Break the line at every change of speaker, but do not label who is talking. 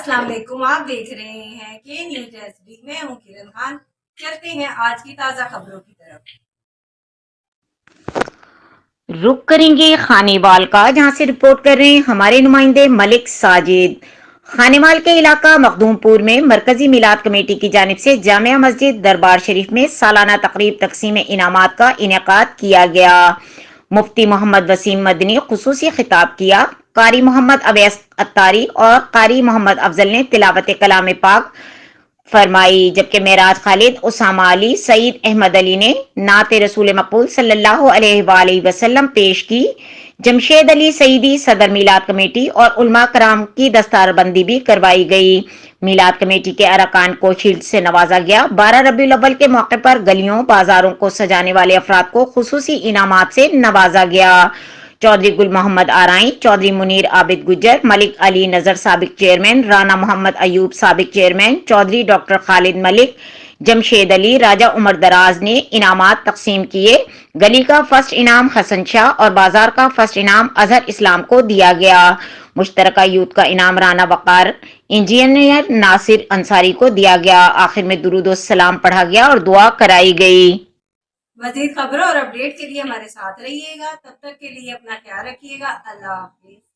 السلام علیکم، آپ دیکھ رہے ہیں کے نیوز ایس ڈی، میں ہوں کرن خان۔ چلتے ہیں آج کی تازہ خبروں کی طرف۔
رخ کریں گے خانیوال کا، جہاں سے رپورٹ کر رہے ہیں ہمارے نمائندے ملک ساجد۔ خانیوال کے علاقہ مخدوم پور میں مرکزی میلاد کمیٹی کی جانب سے جامع مسجد دربار شریف میں سالانہ تقریب تقسیم انعامات کا انعقاد کیا گیا۔ مفتی محمد وسیم مدنی خصوصی خطاب کیا۔ قاری محمد اویس اتاری اور قاری محمد افضل نے تلاوت کلام پاک فرمائی، جبکہ معراج خالد، اسامہ علی، سعید احمد علی نے نعت رسول مقبول صلی اللہ علیہ وآلہ وسلم پیش کی۔ جمشید علی سعیدی صدر میلاد کمیٹی اور علماء کرام کی دستار بندی بھی کروائی گئی۔ میلاد کمیٹی کے ارکان کو شیلڈ سے نوازا گیا۔ 12 ربیع الاول کے موقع پر گلیوں بازاروں کو سجانے والے افراد کو خصوصی انعامات سے نوازا گیا۔ چودھری گل محمد آرائیں، چودھری منیر عابد گجر، ملک علی نظر سابق چیئرمین، رانا محمد ایوب سابق چیئرمین، چودھری ڈاکٹر خالد ملک، جمشید علی، راجہ عمر دراز نے انعامات تقسیم کیے۔ گلی کا فرسٹ انعام حسن شاہ اور بازار کا فرسٹ انعام اظہر اسلام کو دیا گیا۔ مشترکہ یوتھ کا انعام رانا وقار انجینئر ناصر انصاری کو دیا گیا۔ آخر میں درود و سلام پڑھا گیا اور دعا کرائی گئی۔
مزید خبروں اور اپڈیٹ کے لیے ہمارے ساتھ رہیے گا، تب تک کے لیے اپنا خیال رکھیے گا۔ اللہ حافظ۔